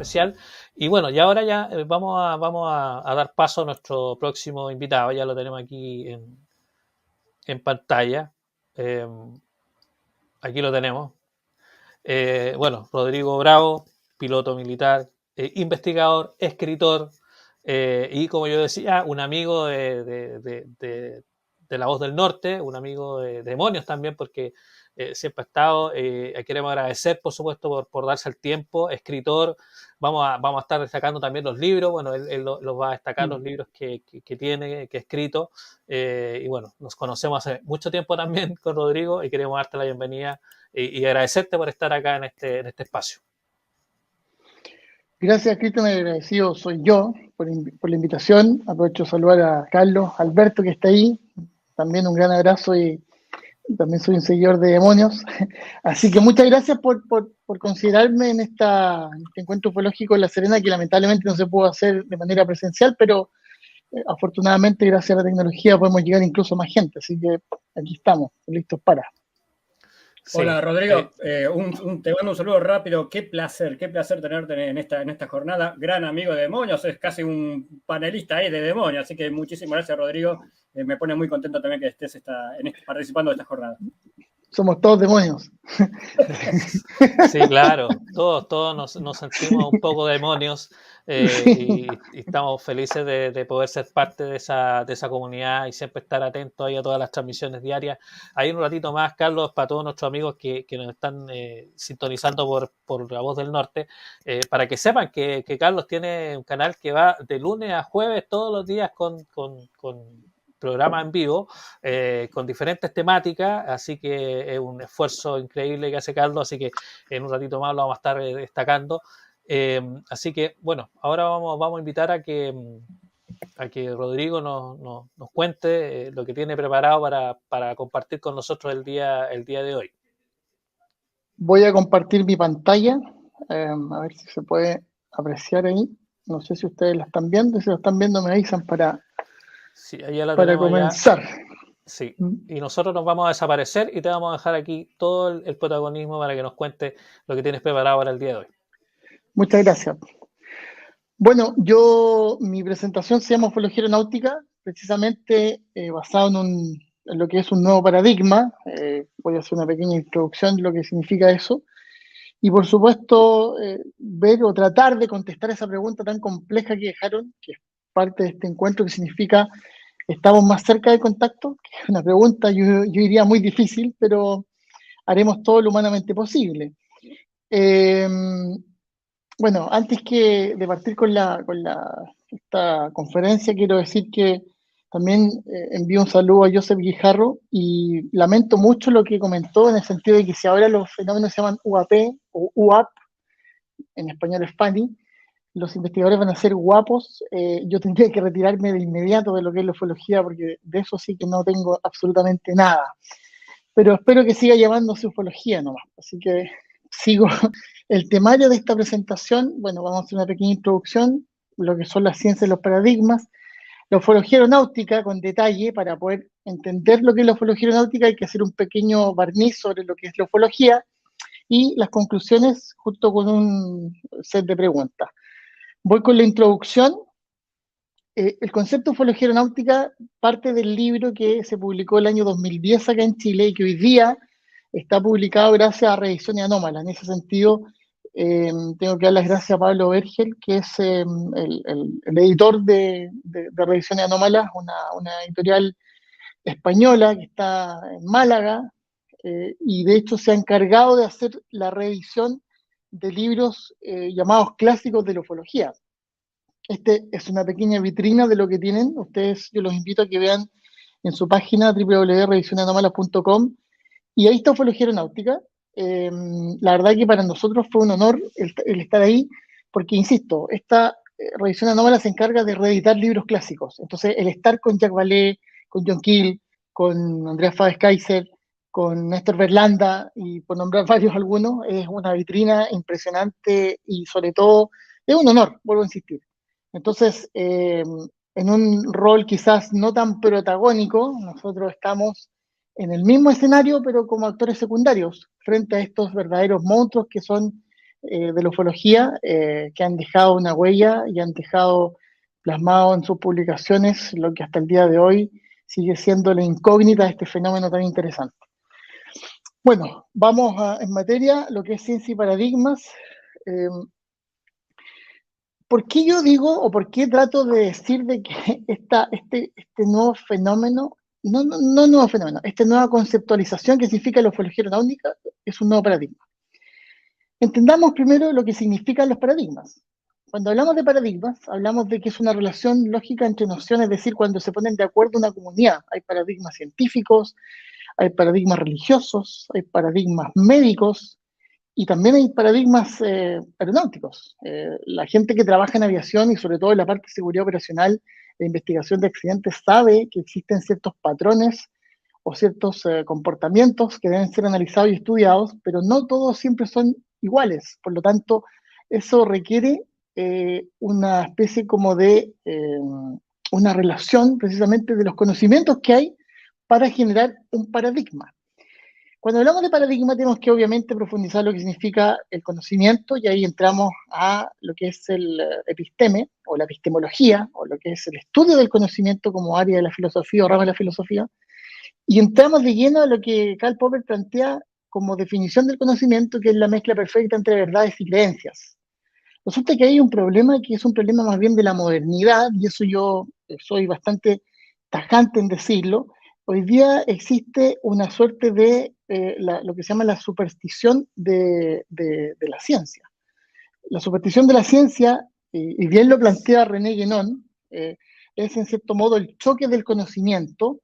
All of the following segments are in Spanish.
especial. Y bueno, y ahora ya vamos a dar paso a nuestro próximo invitado. Ya lo tenemos aquí en pantalla. Aquí lo tenemos. Bueno, Rodrigo Bravo, piloto militar, investigador, escritor, y como yo decía, un amigo de La Voz del Norte, un amigo de Demonios también, porque siempre ha estado. Queremos agradecer, por supuesto, por darse el tiempo. Escritor, vamos a estar destacando también los libros. Bueno, él los va a destacar, los libros que tiene, que ha escrito. Y bueno, nos conocemos hace mucho tiempo también con Rodrigo y queremos darte la bienvenida y agradecerte por estar acá en este espacio. Gracias, Cristian, agradecido soy yo por la invitación. Aprovecho de saludar a Carlos Alberto, que está ahí. También un gran abrazo y también soy un seguidor de Demonios. Así que muchas gracias por considerarme en este encuentro ufológico en La Serena, que lamentablemente no se pudo hacer de manera presencial, pero afortunadamente gracias a la tecnología podemos llegar incluso a más gente. Así que aquí estamos, listos para. Sí. Hola Rodrigo, te mando un saludo rápido. Qué placer tenerte en esta jornada. Gran amigo de Demonios, es casi un panelista ahí de Demonios, así que muchísimas gracias Rodrigo. Me pone muy contento también que estés participando de esta jornada. Somos todos demonios. Sí, claro, todos nos sentimos un poco demonios, y estamos felices de poder ser parte de esa comunidad y siempre estar atentos ahí a todas las transmisiones diarias. Hay un ratito más, Carlos, para todos nuestros amigos que nos están sintonizando por La Voz del Norte, para que sepan que Carlos tiene un canal que va de lunes a jueves todos los días con programa en vivo, con diferentes temáticas, así que es un esfuerzo increíble que hace Carlos, así que en un ratito más lo vamos a estar destacando. Así que bueno, ahora vamos a invitar a que Rodrigo nos cuente lo que tiene preparado para compartir con nosotros el día de hoy. Voy a compartir mi pantalla, a ver si se puede apreciar ahí. No sé si ustedes la están viendo, si lo están viendo me avisan para comenzar. Ya. Sí, y nosotros nos vamos a desaparecer y te vamos a dejar aquí todo el protagonismo para que nos cuentes lo que tienes preparado para el día de hoy. Muchas gracias. Bueno, mi presentación se llama Ufología Aeronáutica, precisamente basado en lo que es un nuevo paradigma. Voy a hacer una pequeña introducción de lo que significa eso. Y por supuesto, ver o tratar de contestar esa pregunta tan compleja que dejaron, que es parte de este encuentro, que significa ¿estamos más cerca del contacto? Que es una pregunta, yo diría muy difícil, pero haremos todo lo humanamente posible. Bueno, antes de partir con esta conferencia, quiero decir que también envío un saludo a Joseph Guijarro y lamento mucho lo que comentó en el sentido de que si ahora los fenómenos se llaman UAP o UAP, en español es funny, los investigadores van a ser guapos, yo tendría que retirarme de inmediato de lo que es la ufología, porque de eso sí que no tengo absolutamente nada. Pero espero que siga llamándose ufología nomás. Así que sigo el temario de esta presentación. Bueno, vamos a hacer una pequeña introducción, lo que son las ciencias y los paradigmas. La ufología aeronáutica, con detalle, para poder entender lo que es la ufología aeronáutica, hay que hacer un pequeño barniz sobre lo que es la ufología y las conclusiones junto con un set de preguntas. Voy con la introducción. El concepto de ufología aeronáutica parte del libro que se publicó el año 2010 acá en Chile y que hoy día está publicado gracias a Revisiones Anómalas. En ese sentido, tengo que dar las gracias a Pablo Vergel, que es el editor de Revisiones Anómalas, una editorial española que está en Málaga, y de hecho se ha encargado de hacer la revisión de libros llamados clásicos de la ufología. Este es una pequeña vitrina de lo que tienen. Ustedes, yo los invito a que vean en su página www.revisionesanomalas.com, y ahí está Ufología Aeronáutica. La verdad que para nosotros fue un honor el estar ahí, porque, insisto, esta Revisión Anómala se encarga de reeditar libros clásicos. Entonces, el estar con Jacques Vallée, con John Keel, con Andreas Fabes Kaiser, con Néstor Berlanda, y por nombrar varios algunos, es una vitrina impresionante y sobre todo es un honor, vuelvo a insistir. Entonces, en un rol quizás no tan protagónico, nosotros estamos en el mismo escenario, pero como actores secundarios, frente a estos verdaderos monstruos que son de la ufología que han dejado una huella y han dejado plasmado en sus publicaciones lo que hasta el día de hoy sigue siendo la incógnita de este fenómeno tan interesante. Bueno, vamos en materia, lo que es ciencia y paradigmas. ¿Por qué yo digo o por qué trato de decir de que este nuevo fenómeno, no nuevo fenómeno, esta nueva conceptualización que significa la ufología aeronáutica es un nuevo paradigma? Entendamos primero lo que significan los paradigmas. Cuando hablamos de paradigmas, hablamos de que es una relación lógica entre nociones, es decir, cuando se ponen de acuerdo una comunidad. Hay paradigmas científicos, hay paradigmas religiosos, hay paradigmas médicos y también hay paradigmas aeronáuticos. La gente que trabaja en aviación y sobre todo en la parte de seguridad operacional e investigación de accidentes sabe que existen ciertos patrones o ciertos comportamientos que deben ser analizados y estudiados, pero no todos siempre son iguales. Por lo tanto, eso requiere una especie como de una relación precisamente de los conocimientos que hay para generar un paradigma. Cuando hablamos de paradigma tenemos que obviamente profundizar lo que significa el conocimiento y ahí entramos a lo que es el episteme o la epistemología o lo que es el estudio del conocimiento como área de la filosofía o rama de la filosofía y entramos de lleno a lo que Karl Popper plantea como definición del conocimiento, que es la mezcla perfecta entre verdades y creencias. Resulta que hay un problema que es un problema más bien de la modernidad, y eso yo soy bastante tajante en decirlo. Hoy día existe una suerte de lo que se llama la superstición de la ciencia. La superstición de la ciencia, y bien lo plantea René Guénon, es en cierto modo el choque del conocimiento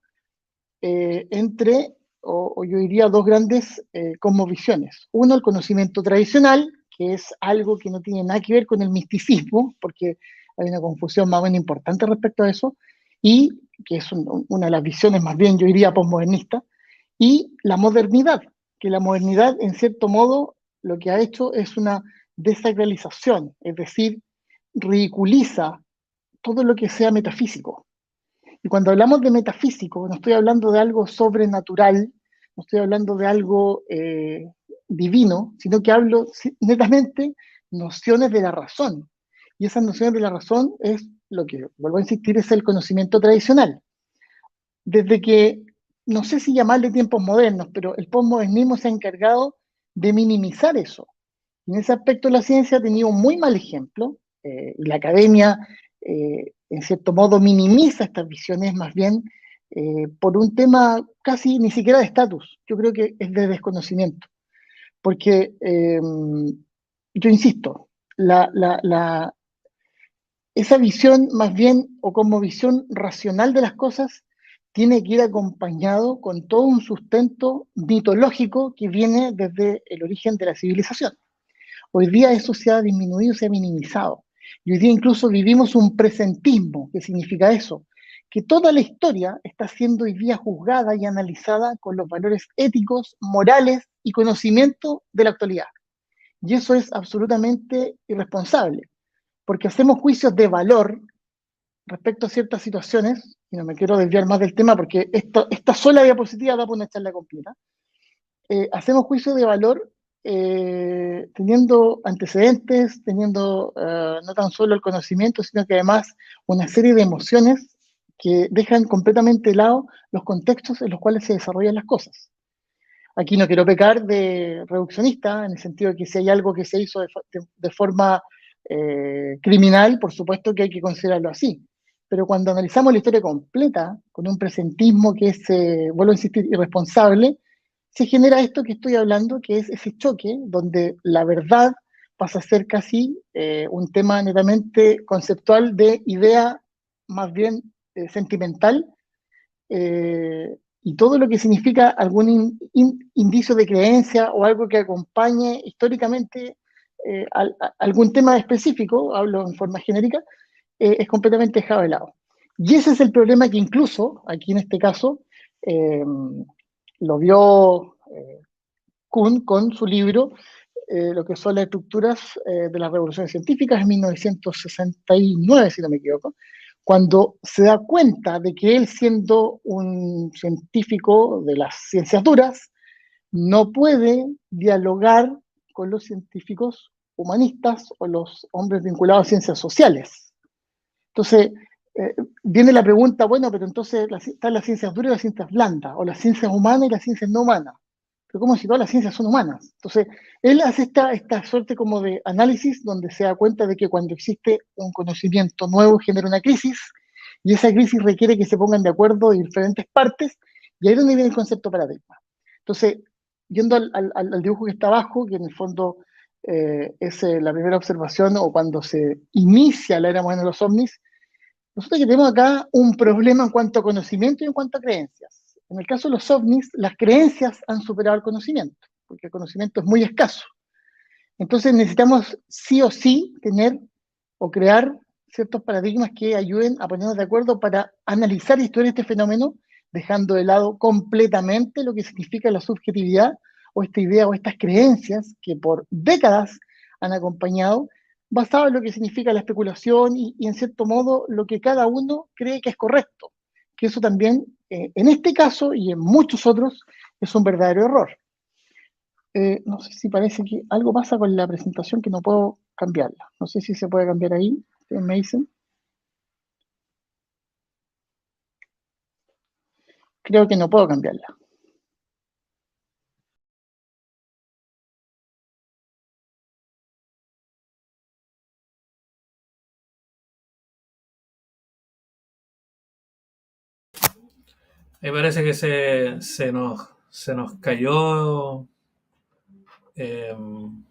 entre, o yo diría, dos grandes cosmovisiones. Uno, el conocimiento tradicional, que es algo que no tiene nada que ver con el misticismo, porque hay una confusión más o menos importante respecto a eso, y que es una de las visiones más bien, yo diría, posmodernista, y la modernidad, que la modernidad, en cierto modo, lo que ha hecho es una desacralización, es decir, ridiculiza todo lo que sea metafísico. Y cuando hablamos de metafísico, no estoy hablando de algo sobrenatural, no estoy hablando de algo divino, sino que hablo netamente nociones de la razón. Y esas nociones de la razón es lo que, vuelvo a insistir, es el conocimiento tradicional. Desde que, no sé si llamarle tiempos modernos, pero el postmodernismo se ha encargado de minimizar eso. En ese aspecto la ciencia ha tenido un muy mal ejemplo, y la academia, en cierto modo, minimiza estas visiones más bien por un tema casi ni siquiera de estatus, yo creo que es de desconocimiento. Porque, yo insisto, esa visión más bien, o como visión racional de las cosas, tiene que ir acompañado con todo un sustento mitológico que viene desde el origen de la civilización. Hoy día eso se ha disminuido, se ha minimizado. Y hoy día incluso vivimos un presentismo. ¿Qué significa eso? Que toda la historia está siendo hoy día juzgada y analizada con los valores éticos, morales y conocimiento de la actualidad. Y eso es absolutamente irresponsable, porque hacemos juicios de valor respecto a ciertas situaciones, y no me quiero desviar más del tema porque esta sola diapositiva da para una charla completa. Hacemos juicios de valor teniendo antecedentes, teniendo no tan solo el conocimiento, sino que además una serie de emociones que dejan completamente de lado los contextos en los cuales se desarrollan las cosas. Aquí no quiero pecar de reduccionista, en el sentido de que si hay algo que se hizo de forma criminal, por supuesto que hay que considerarlo así. Pero cuando analizamos la historia completa, con un presentismo que es, vuelvo a insistir, irresponsable, se genera esto que estoy hablando, que es ese choque donde la verdad pasa a ser casi un tema netamente conceptual de idea más bien sentimental, y todo lo que significa algún indicio de creencia o algo que acompañe históricamente algún tema específico, hablo en forma genérica, es completamente dejado de lado. Y ese es el problema que incluso, aquí en este caso, lo vio Kuhn con su libro, lo que son las estructuras de las revoluciones científicas en 1969, si no me equivoco, cuando se da cuenta de que él, siendo un científico de las ciencias duras, no puede dialogar con los científicos humanistas o los hombres vinculados a ciencias sociales. Entonces, viene la pregunta, bueno, pero entonces están las ciencias duras y las ciencias blandas, o las ciencias humanas y las ciencias no humanas. Pero como si todas las ciencias son humanas. Entonces, él hace esta suerte como de análisis donde se da cuenta de que cuando existe un conocimiento nuevo genera una crisis, y esa crisis requiere que se pongan de acuerdo diferentes partes, y ahí es donde viene el concepto paradigma. Entonces, yendo al dibujo que está abajo, que en el fondo es la primera observación, o cuando se inicia la era moderna de los ovnis, nosotros que tenemos acá un problema en cuanto a conocimiento y en cuanto a creencias. En el caso de los ovnis, las creencias han superado el conocimiento, porque el conocimiento es muy escaso. Entonces necesitamos sí o sí tener o crear ciertos paradigmas que ayuden a ponernos de acuerdo para analizar y estudiar este fenómeno, dejando de lado completamente lo que significa la subjetividad o esta idea o estas creencias que por décadas han acompañado, basado en lo que significa la especulación y en cierto modo lo que cada uno cree que es correcto, que eso también en este caso y en muchos otros es un verdadero error. No sé si parece que algo pasa con la presentación que no puedo cambiarla. No sé si se puede cambiar ahí. ¿Ustedes me dicen? Creo que no puedo cambiarla. Me parece que se nos cayó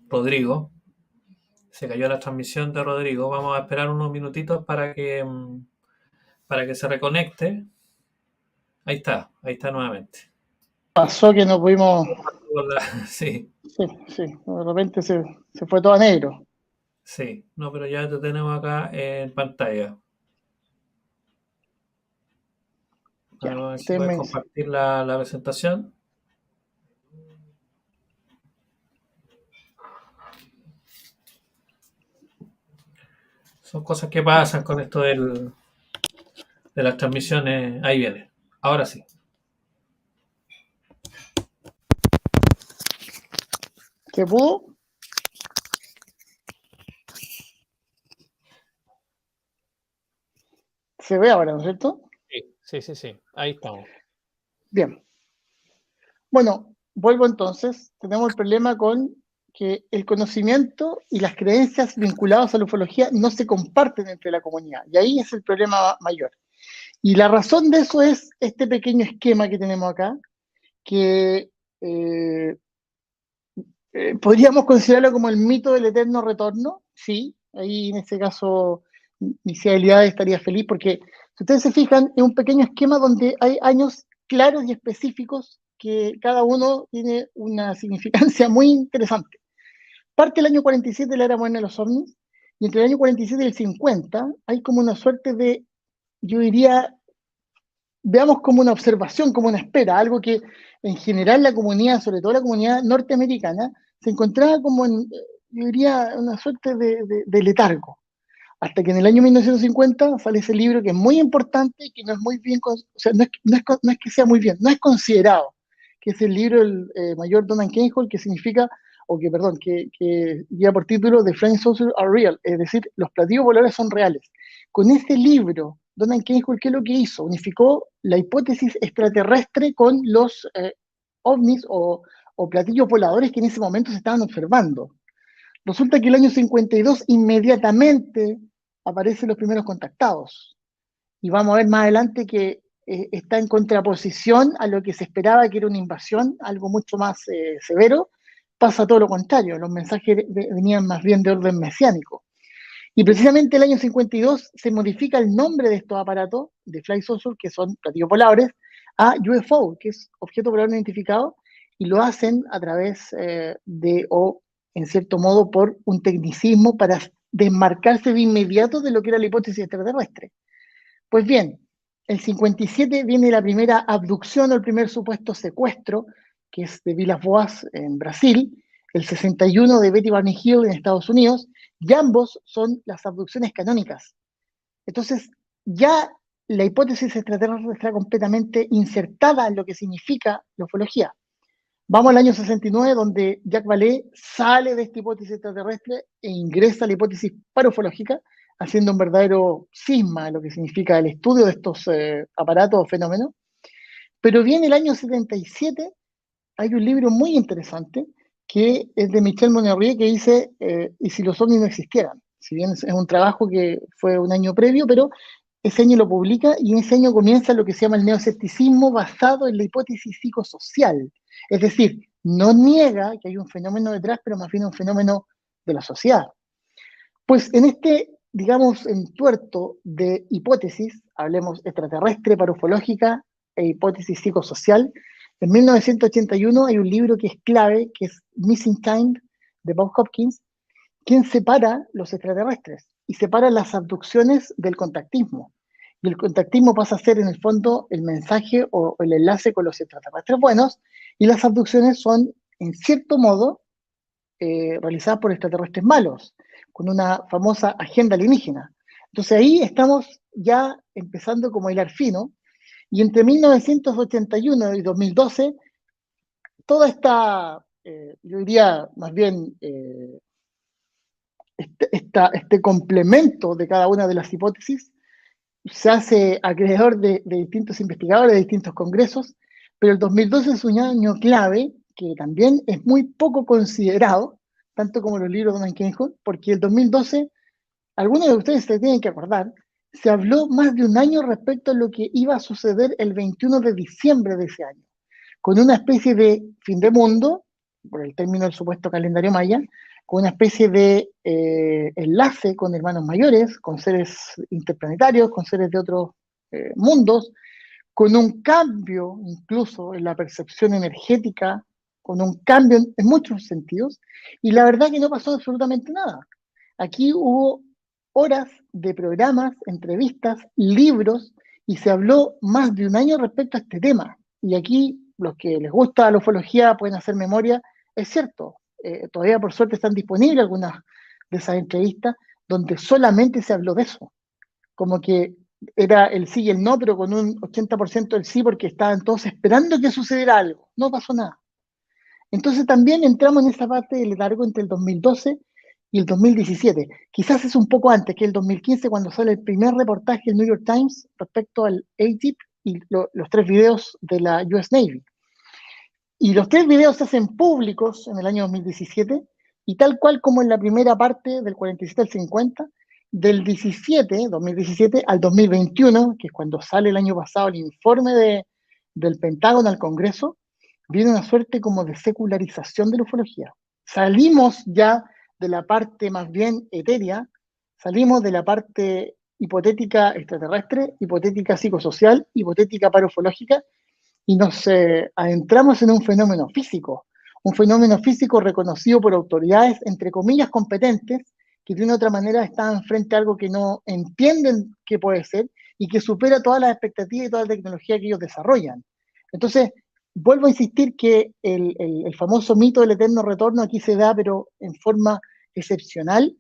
Rodrigo. Se cayó la transmisión de Rodrigo. Vamos a esperar unos minutitos para que se reconecte. Ahí está nuevamente. Pasó que no pudimos. Sí. Sí, de repente se fue todo a negro. Sí, no, pero ya te tenemos acá en pantalla. Ya, a ver si puedes compartir la presentación. Son cosas que pasan con esto de las transmisiones. Ahí viene. Ahora sí. ¿Se pudo? Se ve ahora, ¿no es cierto? Sí. Ahí estamos. Bien. Bueno, vuelvo entonces. Tenemos el problema con que el conocimiento y las creencias vinculadas a la ufología no se comparten entre la comunidad. Y ahí es el problema mayor. Y la razón de eso es este pequeño esquema que tenemos acá, que podríamos considerarlo como el mito del eterno retorno. Sí, ahí en este caso mi fidelidad estaría feliz porque, si ustedes se fijan, es un pequeño esquema donde hay años claros y específicos que cada uno tiene una significancia muy interesante. Parte el año 47 de la era moderna de los ovnis, y entre el año 47 y el 50 hay como una suerte de, yo diría, veamos como una observación, como una espera, algo que en general la comunidad, sobre todo la comunidad norteamericana, se encontraba como en, yo diría, una suerte de letargo. Hasta que en el año 1950 sale ese libro que es muy importante y que no es muy bien, o sea, no es que sea muy bien, no es considerado, que es el libro del mayor Donald Keyhoe, que significa, que lleva por título The Flying Saucers Are Real, es decir, los platillos voladores son reales. Con ese libro, Donald Keyhoe, ¿qué es lo que hizo? Unificó la hipótesis extraterrestre con los ovnis o platillos voladores que en ese momento se estaban observando. Resulta que el año 52 inmediatamente aparecen los primeros contactados. Y vamos a ver más adelante que está en contraposición a lo que se esperaba que era una invasión, algo mucho más severo. Pasa todo lo contrario, los mensajes venían más bien de orden mesiánico. Y precisamente el año 52 se modifica el nombre de estos aparatos, de Fly Saucer, que son platillos voladores, a UFO, que es objeto volador no identificado, y lo hacen a través en cierto modo, por un tecnicismo para desmarcarse de inmediato de lo que era la hipótesis extraterrestre. Pues bien, el 57 viene la primera abducción o el primer supuesto secuestro, que es de Vilas Boas en Brasil, el 61 de Betty Barney Hill en Estados Unidos, y ambos son las abducciones canónicas. Entonces, ya la hipótesis extraterrestre está completamente insertada en lo que significa la ufología. Vamos al año 69, donde Jacques Vallée sale de esta hipótesis extraterrestre e ingresa a la hipótesis parufológica, haciendo un verdadero cisma de lo que significa el estudio de estos aparatos o fenómenos. Pero viene el año 77, hay un libro muy interesante que es de Michel Monnerie, que dice ¿y si los ovnis no existieran? Si bien es un trabajo que fue un año previo, pero ese año lo publica y en ese año comienza lo que se llama el neoescepticismo basado en la hipótesis psicosocial. Es decir, no niega que hay un fenómeno detrás, pero más bien un fenómeno de la sociedad. Pues en este, digamos, entuerto de hipótesis, hablemos extraterrestre, parufológica e hipótesis psicosocial, en 1981 hay un libro que es clave, que es Missing Kind, de Bob Hopkins, quien separa los extraterrestres y separa las abducciones del contactismo. Y el contactismo pasa a ser, en el fondo, el mensaje o el enlace con los extraterrestres buenos, y las abducciones son, en cierto modo, realizadas por extraterrestres malos, con una famosa agenda alienígena. Entonces ahí estamos ya empezando como a hilar fino, y entre 1981 y 2012, toda esta, yo diría más bien, este complemento de cada una de las hipótesis se hace acreedor de distintos investigadores, de distintos congresos, pero el 2012 es un año clave que también es muy poco considerado, tanto como los libros de Mankenhut, porque el 2012, algunos de ustedes se tienen que acordar, se habló más de un año respecto a lo que iba a suceder el 21 de diciembre de ese año, con una especie de fin de mundo, por el término del supuesto calendario maya, con una especie de enlace con hermanos mayores, con seres interplanetarios, con seres de otros mundos, con un cambio incluso en la percepción energética, con un cambio en muchos sentidos, y la verdad que no pasó absolutamente nada. Aquí hubo horas de programas, entrevistas, libros, y se habló más de un año respecto a este tema. Y aquí, los que les gusta la ufología pueden hacer memoria, es cierto, todavía por suerte están disponibles algunas de esas entrevistas donde solamente se habló de eso, como que era el sí y el no, pero con un 80% del sí, porque estaban todos esperando que sucediera algo. No pasó nada. Entonces también entramos en esa parte del letargo entre el 2012 y el 2017. Quizás es un poco antes, que el 2015, cuando sale el primer reportaje del New York Times respecto al ATIP y los 3 videos de la US Navy. Y los 3 videos se hacen públicos en el año 2017, y tal cual como en la primera parte del 47 al 50, del 2017 al 2021, que es cuando sale el año pasado el informe del Pentágono al Congreso, viene una suerte como de secularización de la ufología. Salimos ya de la parte más bien etérea, salimos de la parte hipotética extraterrestre, hipotética psicosocial, hipotética parufológica, y nos adentramos en un fenómeno físico reconocido por autoridades, entre comillas, competentes, que de una u otra manera están frente a algo que no entienden qué puede ser y que supera todas las expectativas y toda la tecnología que ellos desarrollan. Entonces, vuelvo a insistir que el famoso mito del eterno retorno aquí se da, pero en forma excepcional,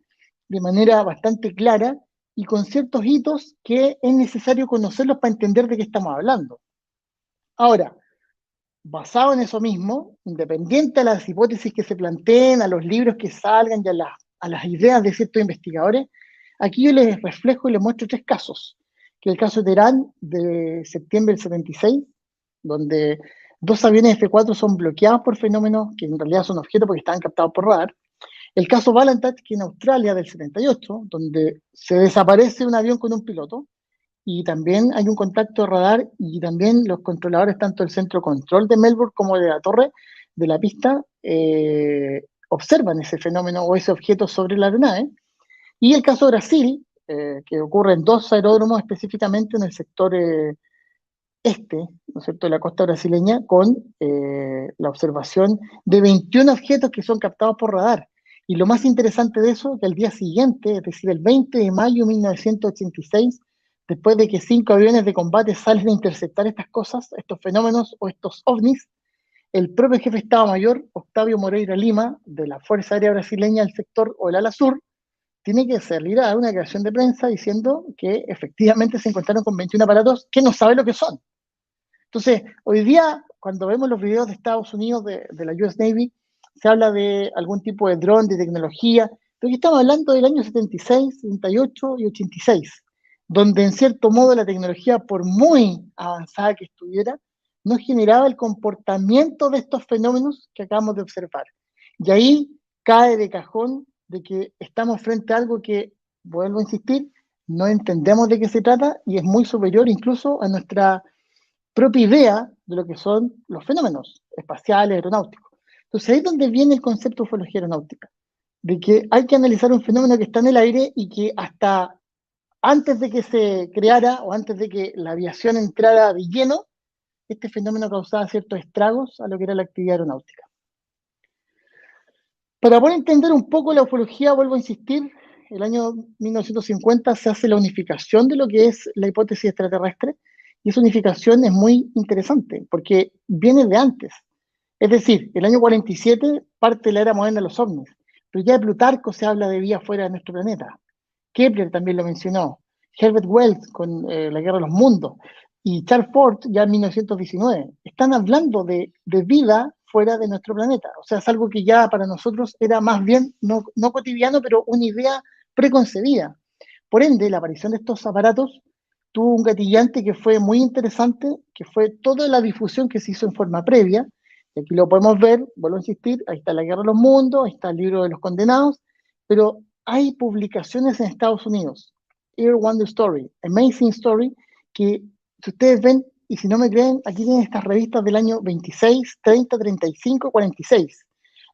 de manera bastante clara y con ciertos hitos que es necesario conocerlos para entender de qué estamos hablando. Ahora, basado en eso mismo, independiente a las hipótesis que se planteen, a los libros que salgan y a las ideas de ciertos investigadores, aquí yo les reflejo y les muestro 3 casos, que es el caso de Teherán de septiembre del 76, donde 2 aviones F-4 son bloqueados por fenómenos que en realidad son objetos porque estaban captados por radar. El caso Balantat, que en Australia del 78, donde se desaparece un avión con un piloto, y también hay un contacto de radar, y también los controladores, tanto del centro control de Melbourne como de la torre de la pista, observan ese fenómeno o ese objeto sobre la aeronave. Y el caso de Brasil, que ocurre en 2 aeródromos, específicamente en el sector este, ¿no es cierto?, de la costa brasileña, con la observación de 21 objetos que son captados por radar. Y lo más interesante de eso, que al día siguiente, es decir, el 20 de mayo de 1986, después de que 5 aviones de combate salen a interceptar estas cosas, estos fenómenos o estos ovnis, el propio jefe de Estado Mayor, Octavio Moreira Lima, de la Fuerza Aérea Brasileña del sector o el ala sur, tiene que salir a dar una declaración de prensa diciendo que efectivamente se encontraron con 21 aparatos que no sabe lo que son. Entonces, hoy día cuando vemos los videos de Estados Unidos, de la US Navy, se habla de algún tipo de dron, de tecnología, pero aquí estamos hablando del año 76, 78 y 86, donde en cierto modo la tecnología, por muy avanzada que estuviera, no generaba el comportamiento de estos fenómenos que acabamos de observar. Y ahí cae de cajón de que estamos frente a algo que, vuelvo a insistir, no entendemos de qué se trata y es muy superior incluso a nuestra propia idea de lo que son los fenómenos espaciales, aeronáuticos. Entonces ahí es donde viene el concepto de ufología aeronáutica, de que hay que analizar un fenómeno que está en el aire y que hasta antes de que se creara o antes de que la aviación entrara de lleno, este fenómeno causaba ciertos estragos a lo que era la actividad aeronáutica. Para poder entender un poco la ufología, vuelvo a insistir, el año 1950 se hace la unificación de lo que es la hipótesis extraterrestre, y esa unificación es muy interesante, porque viene de antes. Es decir, el año 47 parte de la era moderna de los ovnis, pero ya de Plutarco se habla de vida fuera de nuestro planeta. Kepler también lo mencionó, Herbert Wells con la Guerra de los Mundos, y Charles Fort ya en 1919. Están hablando de vida fuera de nuestro planeta. O sea, es algo que ya para nosotros era más bien no cotidiano, pero una idea preconcebida. Por ende, la aparición de estos aparatos tuvo un gatillante que fue muy interesante, que fue toda la difusión que se hizo en forma previa. Y aquí lo podemos ver, vuelvo a insistir, ahí está la Guerra de los Mundos, ahí está el libro de los condenados, pero hay publicaciones en Estados Unidos, Air Wonder Story, Amazing Story, que si ustedes ven, y si no me creen, aquí tienen estas revistas del año 26, 30, 35, 46.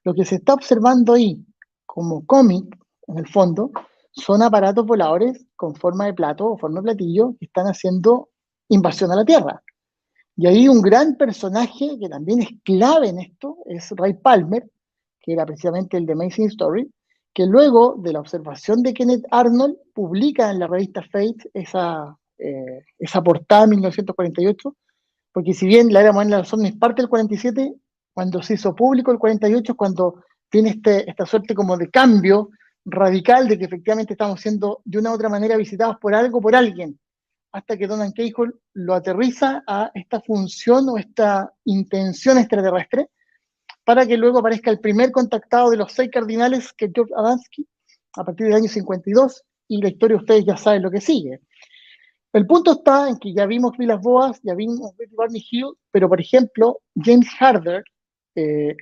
Lo que se está observando ahí como cómic, en el fondo, son aparatos voladores con forma de plato o forma de platillo que están haciendo invasión a la Tierra. Y ahí un gran personaje que también es clave en esto es Ray Palmer, que era precisamente el de Amazing Story, que luego de la observación de Kenneth Arnold publica en la revista Fate esa portada en 1948, porque si bien la era moderna de los ovnis parte del 47, cuando se hizo público el 48 es cuando tiene esta suerte como de cambio radical de que efectivamente estamos siendo de una u otra manera visitados por algo, por alguien, hasta que Donald Cahill lo aterriza a esta función o esta intención extraterrestre, para que luego aparezca el primer contactado de los 6 cardinales, que es George Adamski, a partir del año 52, y la historia ustedes ya saben lo que sigue. El punto está en que ya vimos Vilas Boas, ya vimos Barney Hill, pero por ejemplo, James Harder, en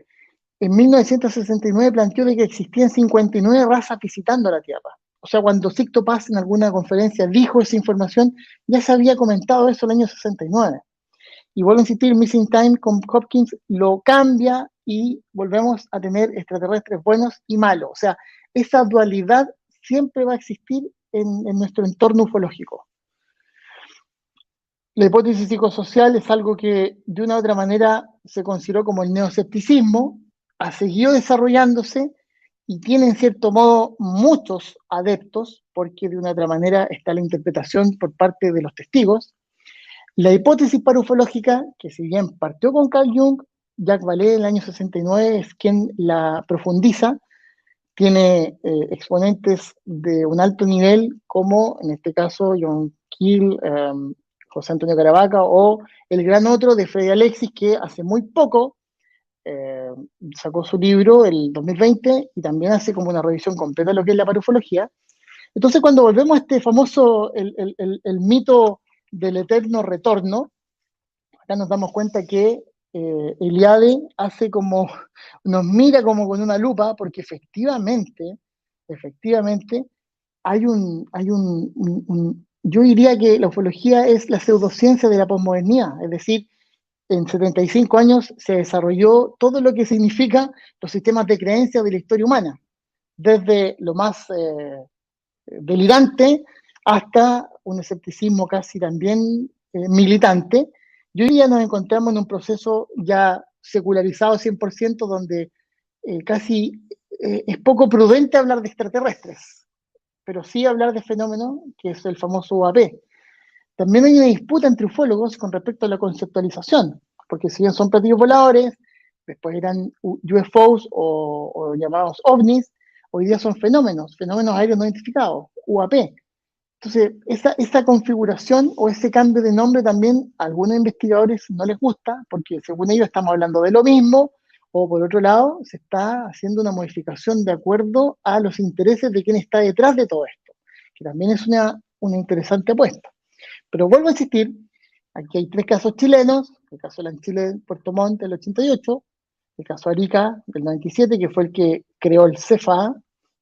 1969 planteó de que existían 59 razas visitando la Tierra. O sea, cuando Sixto Paz en alguna conferencia dijo esa información, ya se había comentado eso el año 69. Y vuelvo a insistir, Missing Time con Hopkins lo cambia y volvemos a tener extraterrestres buenos y malos. O sea, esa dualidad siempre va a existir en nuestro entorno ufológico. La hipótesis psicosocial es algo que de una u otra manera se consideró como el neoescepticismo, ha seguido desarrollándose y tiene en cierto modo muchos adeptos, porque de una u otra manera está la interpretación por parte de los testigos. La hipótesis parufológica, que si bien partió con Carl Jung, Jacques Vallée en el año 69 es quien la profundiza, tiene exponentes de un alto nivel, como en este caso John Keel, José Antonio Caravaca, o el gran otro de Freddy Alexis, que hace muy poco sacó su libro el 2020 y también hace como una revisión completa de lo que es la parufología. Entonces, cuando volvemos a este famoso, el mito del eterno retorno, acá nos damos cuenta que Eliade hace como, nos mira como con una lupa, porque efectivamente, hay yo diría que la ufología es la pseudociencia de la posmodernidad, es decir, en 75 años se desarrolló todo lo que significa los sistemas de creencias de la historia humana, desde lo más delirante hasta un escepticismo casi también militante. Y hoy día nos encontramos en un proceso ya secularizado 100%, donde casi es poco prudente hablar de extraterrestres, pero sí hablar de fenómenos, que es el famoso UAP. También hay una disputa entre ufólogos con respecto a la conceptualización, porque si bien son platillos voladores, después eran UFOs o llamados ovnis, hoy día son fenómenos aéreos no identificados, UAP. Entonces, esa configuración o ese cambio de nombre también a algunos investigadores no les gusta, porque según ellos estamos hablando de lo mismo, o por otro lado, se está haciendo una modificación de acuerdo a los intereses de quien está detrás de todo esto, que también es una interesante apuesta. Pero vuelvo a insistir, aquí hay 3 casos chilenos, el caso de la Chile Puerto Montt del 88, el caso Arica del 97, que fue el que creó el CFA,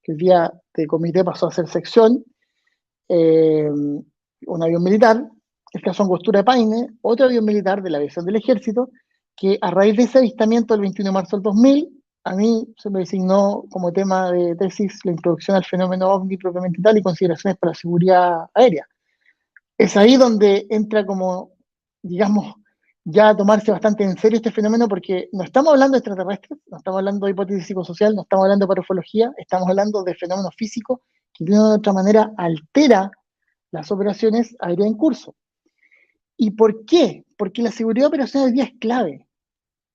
que el día de comité pasó a ser sección, un avión militar, el caso Angostura de Paine, otro avión militar de la aviación del ejército, que a raíz de ese avistamiento el 21 de marzo del 2000, a mí se me designó como tema de tesis la introducción al fenómeno OVNI propiamente tal y consideraciones para la seguridad aérea. Es ahí donde entra como, digamos, ya a tomarse bastante en serio este fenómeno, porque no estamos hablando de extraterrestres, no estamos hablando de hipótesis psicosocial, no estamos hablando de parafología, estamos hablando de fenómenos físicos que de una u otra manera altera las operaciones aéreas en curso. ¿Y por qué? Porque la seguridad operacional hoy día es clave.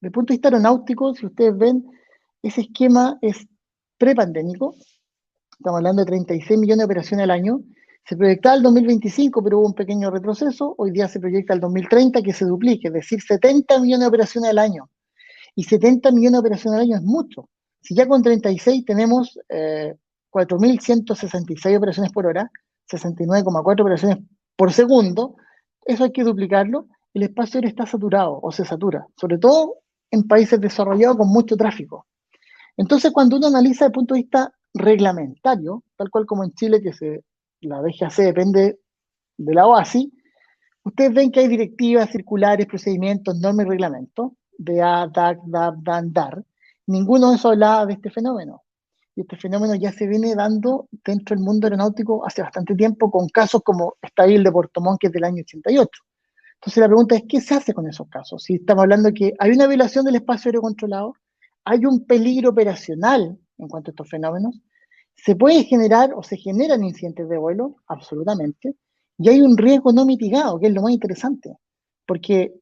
Desde el punto de vista aeronáutico, si ustedes ven, ese esquema es prepandémico, estamos hablando de 36 millones de operaciones al año, se proyectaba el 2025, pero hubo un pequeño retroceso, hoy día se proyecta el 2030 que se duplique, es decir, 70 millones de operaciones al año. Y 70 millones de operaciones al año es mucho. Si ya con 36 tenemos 4.166 operaciones por hora, 69,4 operaciones por segundo, eso hay que duplicarlo, el espacio aéreo está saturado o se satura, sobre todo en países desarrollados con mucho tráfico. Entonces, cuando uno analiza desde el punto de vista reglamentario, tal cual como en Chile, que la DGAC depende de la OASI, ustedes ven que hay directivas, circulares, procedimientos, normas y reglamentos, DA, DAC, DAP, DAN, DAR. Ninguno de esos hablaba de este fenómeno. Y este fenómeno ya se viene dando dentro del mundo aeronáutico hace bastante tiempo, con casos como está ahí el de Puerto Montt, que es del año 88. Entonces la pregunta es, ¿qué se hace con esos casos? Si estamos hablando de que hay una violación del espacio aéreo controlado, hay un peligro operacional en cuanto a estos fenómenos, se puede generar o se generan incidentes de vuelo, absolutamente, y hay un riesgo no mitigado, que es lo más interesante, porque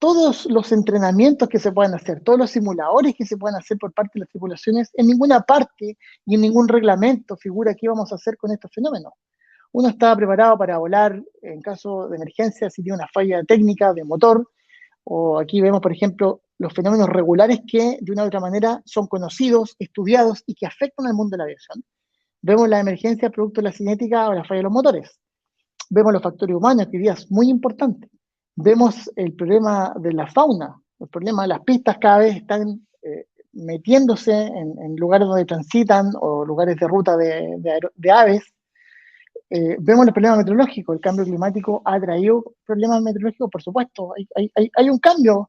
todos los entrenamientos que se puedan hacer, todos los simuladores que se puedan hacer por parte de las tripulaciones, en ninguna parte y en ningún reglamento figura qué vamos a hacer con estos fenómenos. Uno estaba preparado para volar en caso de emergencia si tiene una falla técnica de motor, o aquí vemos, por ejemplo, los fenómenos regulares que de una u otra manera son conocidos, estudiados y que afectan al mundo de la aviación. Vemos la emergencia producto de la cinética o la falla de los motores. Vemos los factores humanos, que hoy día es muy importante. Vemos el problema de la fauna, el problema de las pistas cada vez están metiéndose en lugares donde transitan o lugares de ruta de aves. Vemos los problemas meteorológicos, el cambio climático ha traído problemas meteorológicos, por supuesto. Hay un cambio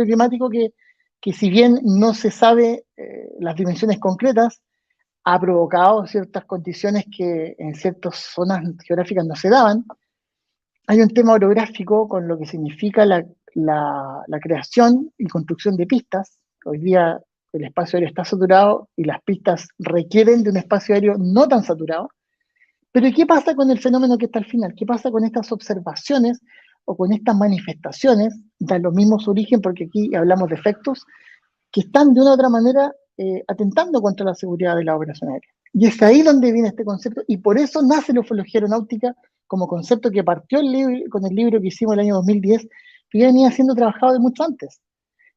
climático que si bien no se sabe las dimensiones concretas, ha provocado ciertas condiciones que en ciertas zonas geográficas no se daban. Hay un tema orográfico con lo que significa la creación y construcción de pistas. Hoy día el espacio aéreo está saturado y las pistas requieren de un espacio aéreo no tan saturado. Pero ¿qué pasa con el fenómeno que está al final? ¿Qué pasa con estas observaciones o con estas manifestaciones? Dan los mismos origen, porque aquí hablamos de efectos que están de una u otra manera atentando contra la seguridad de la operación aérea. Y es ahí donde viene este concepto, y por eso nace la ufología aeronáutica como concepto que partió con el libro que hicimos el año 2010, que ya venía siendo trabajado de mucho antes.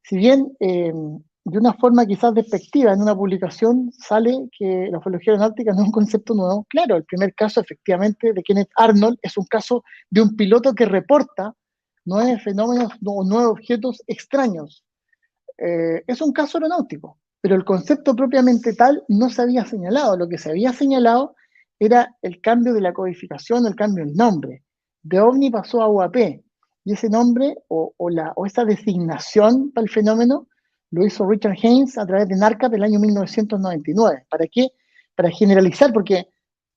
Si bien de una forma quizás despectiva en una publicación sale que la ufología aeronáutica no es un concepto nuevo. Claro, el primer caso efectivamente de Kenneth Arnold es un caso de un piloto que reporta 9 fenómenos o 9 objetos extraños. Es un caso aeronáutico, pero el concepto propiamente tal no se había señalado. Lo que se había señalado era el cambio de la codificación, el cambio del nombre. De OVNI pasó a UAP, y ese nombre o esa designación para el fenómeno lo hizo Richard Haynes a través de NARCAT del año 1999. ¿Para qué? Para generalizar, porque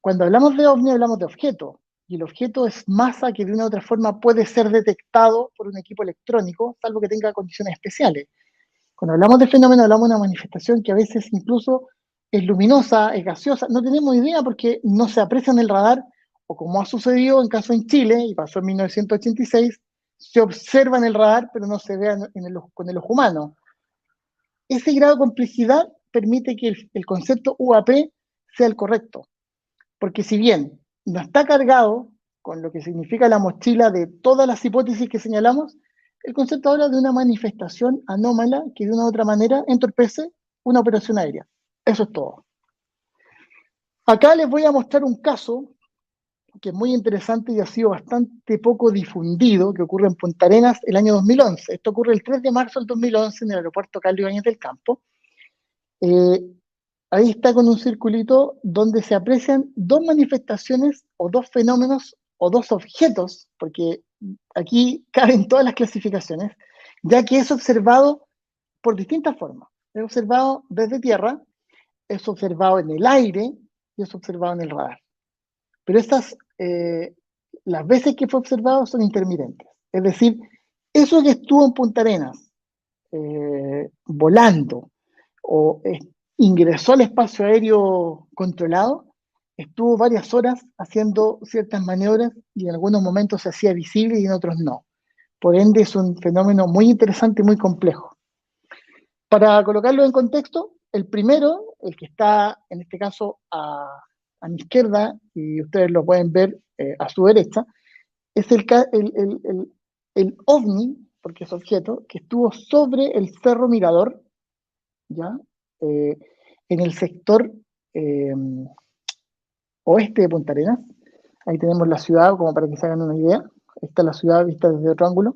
cuando hablamos de OVNI hablamos de objeto, y el objeto es masa que de una u otra forma puede ser detectado por un equipo electrónico, salvo que tenga condiciones especiales. Cuando hablamos de fenómeno hablamos de una manifestación que a veces incluso es luminosa, es gaseosa, no tenemos idea porque no se aprecia en el radar, o como ha sucedido en caso en Chile, y pasó en 1986, se observa en el radar pero no se ve con el ojo humano. Ese grado de complejidad permite que el concepto UAP sea el correcto, porque si bien no está cargado con lo que significa la mochila de todas las hipótesis que señalamos, el concepto habla de una manifestación anómala que de una u otra manera entorpece una operación aérea. Eso es todo. Acá les voy a mostrar un caso que es muy interesante y ha sido bastante poco difundido, que ocurre en Punta Arenas el año 2011. Esto ocurre el 3 de marzo del 2011 en el aeropuerto Carlos Ibáñez del Campo. Ahí está con un circulito donde se aprecian dos manifestaciones o dos fenómenos o dos objetos, porque aquí caben todas las clasificaciones, ya que es observado por distintas formas. Es observado desde tierra, es observado en el aire y es observado en el radar. Pero las veces que fue observado son intermitentes. Es decir, eso que estuvo en Punta Arenas volando o ingresó al espacio aéreo controlado, estuvo varias horas haciendo ciertas maniobras y en algunos momentos se hacía visible y en otros no. Por ende es un fenómeno muy interesante y muy complejo. Para colocarlo en contexto, el primero, el que está en este caso a mi izquierda, y ustedes lo pueden ver a su derecha, es el ovni, porque es objeto, que estuvo sobre el Cerro Mirador, ¿ya? En el sector oeste de Punta Arenas. Ahí tenemos la ciudad, como para que se hagan una idea. Ahí está la ciudad vista desde otro ángulo.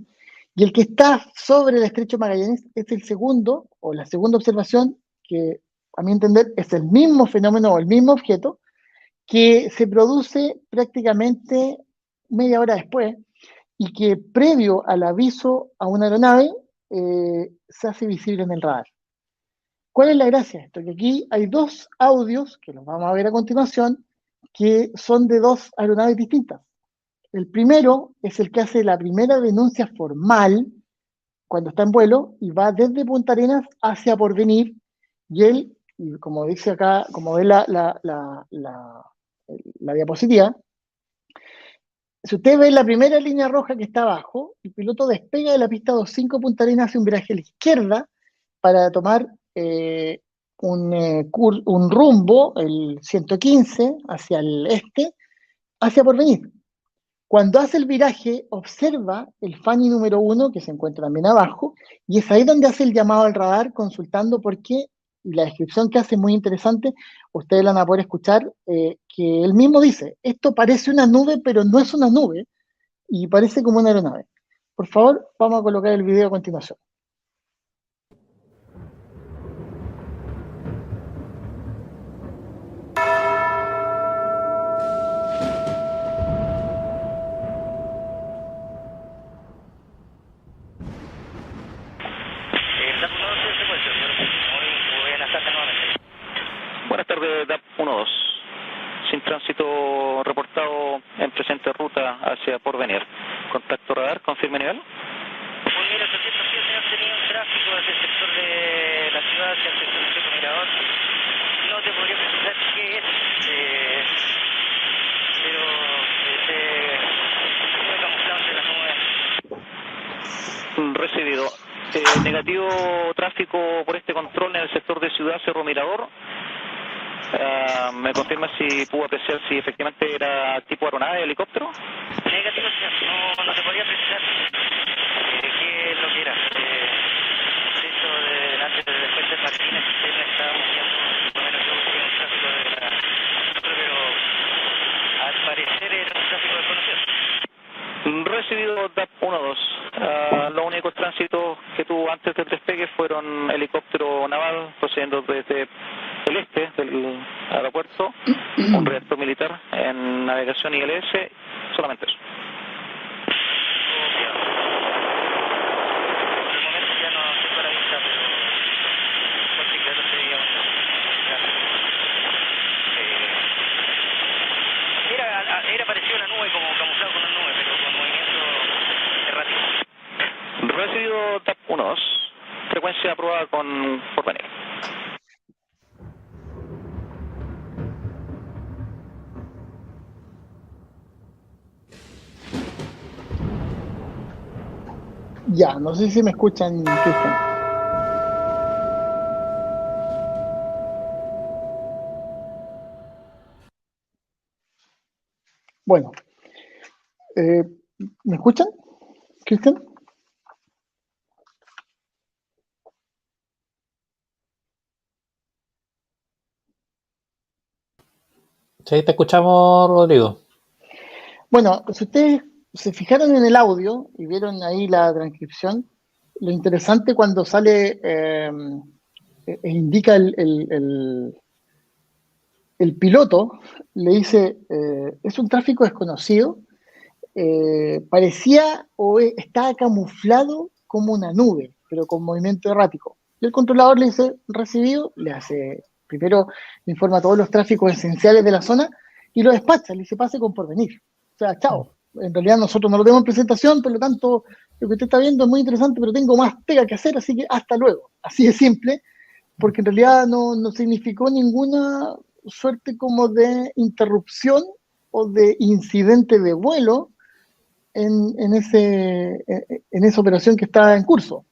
Y el que está sobre el Estrecho Magallanes es el segundo, o la segunda observación, que a mi entender es el mismo fenómeno o el mismo objeto, que se produce prácticamente media hora después y que previo al aviso a una aeronave se hace visible en el radar. ¿Cuál es la gracia de esto? Que aquí hay dos audios, que los vamos a ver a continuación, que son de dos aeronaves distintas. El primero es el que hace la primera denuncia formal cuando está en vuelo y va desde Punta Arenas hacia Porvenir, y él, como dice acá, como ve la diapositiva, si usted ve la primera línea roja que está abajo, el piloto despega de la pista 25 Punta Arenas, hace un viraje a la izquierda para tomar un rumbo, el 115, hacia el este, hacia Porvenir. Cuando hace el viraje, observa el Fanny número 1, que se encuentra también abajo, y es ahí donde hace el llamado al radar, consultando por qué, y la descripción que hace es muy interesante, ustedes la van a poder escuchar, que él mismo dice, esto parece una nube, pero no es una nube, y parece como una aeronave. Por favor, vamos a colocar el video a continuación. Buenas tardes, DAP 1-2. Sin tránsito reportado en presente ruta hacia Porvenir. Contacto radar, confirme nivel. Porvenir, el proyecto sí, señor, tenía un tráfico desde el sector de la ciudad hacia el sector del Cerro Mirador. No te podría precisar qué es, pero se camuflado entre las nubes. Recibido. Negativo tráfico por este control en el sector de Ciudad Cerro Mirador. ¿Me confirma si pudo apreciar si efectivamente era tipo aeronave, helicóptero? Negativo, señor. No te podría precisar qué es lo que era. De hecho, delante del después del Martínez, él estábamos viendo menos que un tráfico de la... pero al parecer era un tráfico desconocido. Recibido DAP 1-2. Los únicos tránsitos que tuvo antes del despegue fueron helicóptero naval procediendo desde el este del aeropuerto, un reactor militar en navegación ILS, solamente eso. Por el momento ya no estoy para vista, pero por si claro seguíamos. Era parecido a una nube, como camuflado con una nube, pero con movimiento errático. Recibido TAP 1-2, frecuencia aprobada con Porvenir. Ya, no sé si me escuchan, Cristian. Bueno, ¿Me escuchan, Cristian? Sí, te escuchamos, Rodrigo. Bueno, si ustedes se fijaron en el audio y vieron ahí la transcripción, lo interesante cuando sale indica el piloto, le dice, es un tráfico desconocido, parecía o estaba camuflado como una nube, pero con movimiento errático. Y el controlador le dice, recibido, le hace, primero le informa todos los tráficos esenciales de la zona y lo despacha, le dice, pase con porvenir. O sea, chao. En realidad nosotros no lo tenemos en presentación, por lo tanto, lo que usted está viendo es muy interesante, pero tengo más pega que hacer, así que hasta luego. Así de simple, porque en realidad no significó ninguna suerte como de interrupción o de incidente de vuelo en esa operación que está en curso.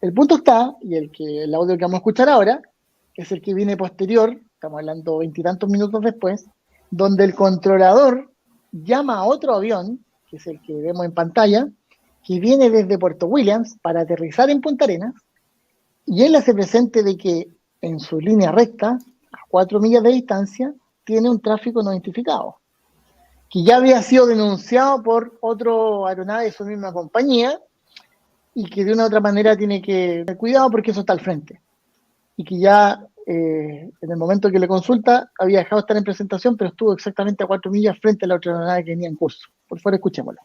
El punto está, y el audio que vamos a escuchar ahora, es el que viene posterior, estamos hablando 20 y tantos minutos después, donde el controlador llama a otro avión, que es el que vemos en pantalla, que viene desde Puerto Williams para aterrizar en Punta Arenas, y él hace presente de que en su línea recta, a 4 millas de distancia, tiene un tráfico no identificado, que ya había sido denunciado por otro aeronave de su misma compañía, y que de una u otra manera tiene que tener cuidado porque eso está al frente. Y que ya en el momento que le consulta había dejado de estar en presentación, pero estuvo exactamente a 4 millas frente a la otra aeronave que venía en curso. Por favor, escuchémoslo.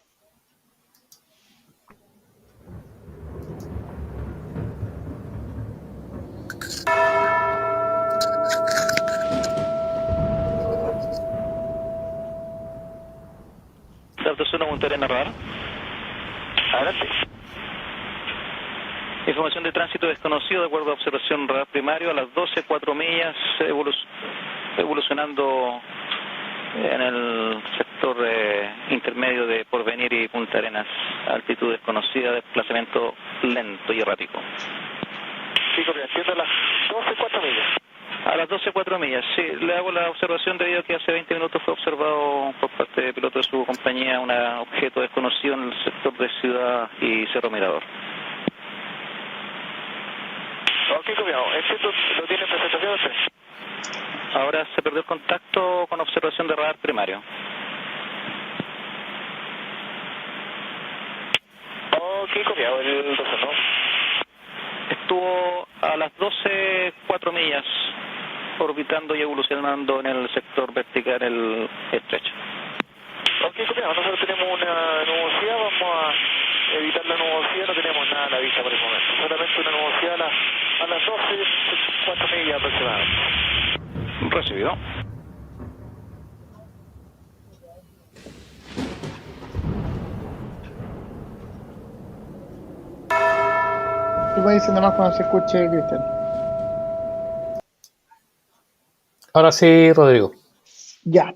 Delta 1, Punta Arenas radar. Adelante. Información de tránsito desconocido de acuerdo a observación radar primario a las 12, 4 millas, evolucionando en el sector intermedio de Porvenir y Punta Arenas, altitud desconocida, desplazamiento lento y errático. Sí, entiendo, a las 12, 4 millas. A las 12, 4 millas, sí, le hago la observación debido a que hace 20 minutos fue observado por parte del piloto de su compañía un objeto desconocido en el sector de Ciudad y Cerro Mirador. Ok, copiado. ¿Esto lo tiene en presentación usted? Ahora se perdió el contacto con observación de radar primario. Ok, copiado. El 12, ¿no? Estuvo a las 12, 4 millas, orbitando y evolucionando en el sector vertical, el estrecho. Ok, copiado. Nosotros tenemos una nubosidad, vamos a evitar la nubosidad, no tenemos nada a la vista por el momento. Solamente una nubosidad a las 12, 4 millas aproximadamente. Recibido. Tú me dices nada más cuando se escuche, Cristian. Ahora sí, Rodrigo. Ya.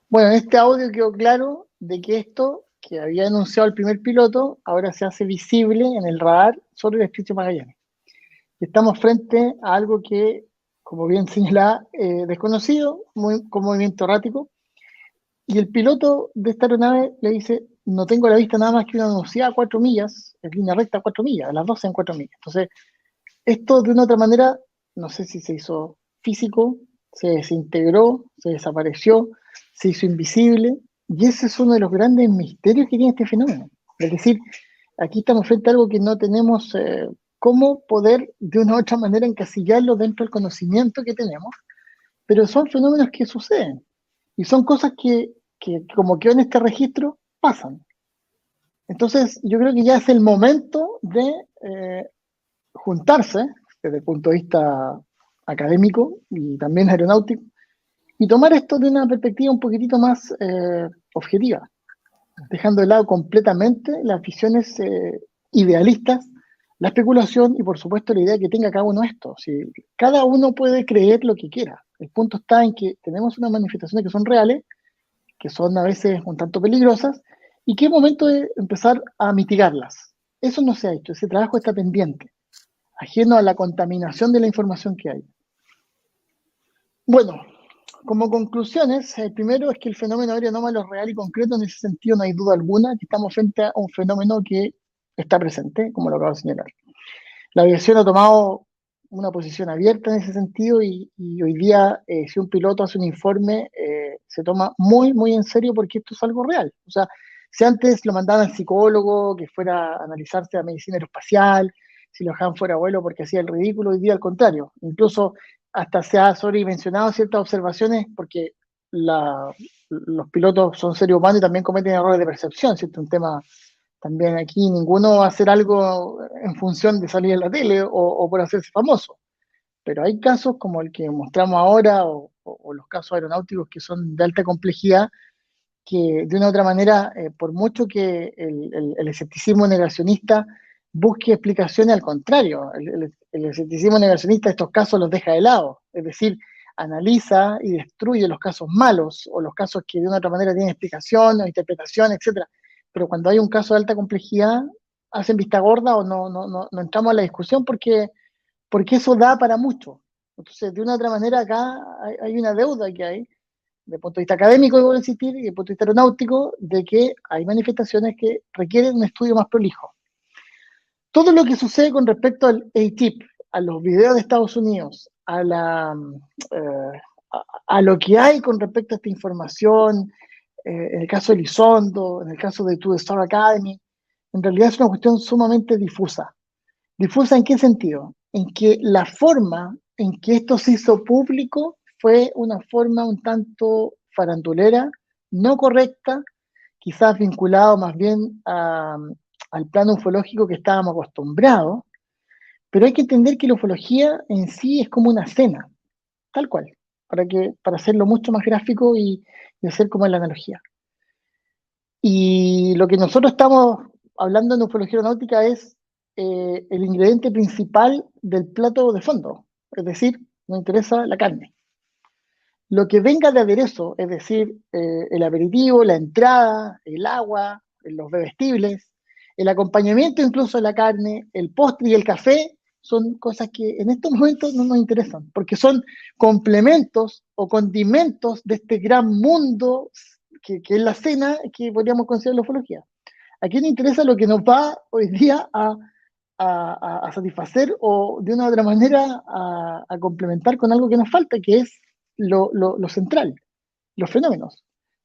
Bueno, en este audio quedó claro de que esto que había anunciado el primer piloto ahora se hace visible en el radar sobre el estrecho de Magallanes. Estamos frente a algo que, como bien señalaba, desconocido, con movimiento errático, y el piloto de esta aeronave le dice, no tengo a la vista nada más que una velocidad a 4 millas, en línea recta a 4 millas, a las 12 en 4 millas. Entonces, esto de una u otra manera, no sé si se hizo físico, se desintegró, se desapareció, se hizo invisible, y ese es uno de los grandes misterios que tiene este fenómeno. Es decir, aquí estamos frente a algo que no tenemos cómo poder de una u otra manera encasillarlo dentro del conocimiento que tenemos, pero son fenómenos que suceden, y son cosas que como quedó en este registro, pasan. Entonces, yo creo que ya es el momento de juntarse, desde el punto de vista académico y también aeronáutico, y tomar esto de una perspectiva un poquitito más objetiva, dejando de lado completamente las visiones idealistas, la especulación y por supuesto la idea que tenga cada uno esto. Si cada uno puede creer lo que quiera. El punto está en que tenemos unas manifestaciones que son reales, que son a veces un tanto peligrosas, y que es momento de empezar a mitigarlas. Eso no se ha hecho, ese trabajo está pendiente, ajeno a la contaminación de la información que hay. Bueno, como conclusiones, el primero es que el fenómeno aéreo anómalo es real y concreto. En ese sentido no hay duda alguna que estamos frente a un fenómeno que está presente, como lo acabo de señalar. La aviación ha tomado una posición abierta en ese sentido y hoy día, si un piloto hace un informe, se toma muy, muy en serio porque esto es algo real. O sea, si antes lo mandaban al psicólogo que fuera a analizarse la medicina aeroespacial, si lo dejaban fuera a vuelo porque hacía el ridículo, hoy día al contrario. Incluso hasta se ha sobredimensionado ciertas observaciones porque los pilotos son seres humanos y también cometen errores de percepción, ¿cierto? Un tema también aquí, ninguno va a hacer algo en función de salir en la tele o por hacerse famoso. Pero hay casos como el que mostramos ahora o los casos aeronáuticos que son de alta complejidad que de una u otra manera, por mucho que el escepticismo negacionista busque explicaciones, al contrario, el escepticismo negacionista estos casos los deja de lado, es decir, analiza y destruye los casos malos o los casos que de una u otra manera tienen explicación o interpretación, etc. Pero cuando hay un caso de alta complejidad, hacen vista gorda o no entramos a la discusión porque eso da para mucho. Entonces, de una u otra manera, acá hay una deuda que hay desde el punto de vista académico, debo insistir, y desde el punto de vista aeronáutico, de que hay manifestaciones que requieren un estudio más prolijo. Todo lo que sucede con respecto al ATIP, a los videos de Estados Unidos, a lo que hay con respecto a esta información, en el caso de Elizondo, en el caso de To The Star Academy, en realidad es una cuestión sumamente difusa. ¿Difusa en qué sentido? En que la forma en que esto se hizo público fue una forma un tanto farandulera, no correcta, quizás vinculado más bien al plano ufológico que estábamos acostumbrados, pero hay que entender que la ufología en sí es como una cena, tal cual, para hacerlo mucho más gráfico y hacer como la analogía. Y lo que nosotros estamos hablando en ufología aeronáutica es el ingrediente principal del plato de fondo, es decir, nos interesa la carne. Lo que venga de aderezo, es decir, el aperitivo, la entrada, el agua, los bebestibles, el acompañamiento incluso de la carne, el postre y el café, son cosas que en estos momentos no nos interesan, porque son complementos o condimentos de este gran mundo que es la cena que podríamos considerar la ufología. Aquí nos interesa lo que nos va hoy día a satisfacer o de una u otra manera a complementar con algo que nos falta, que es lo central, los fenómenos.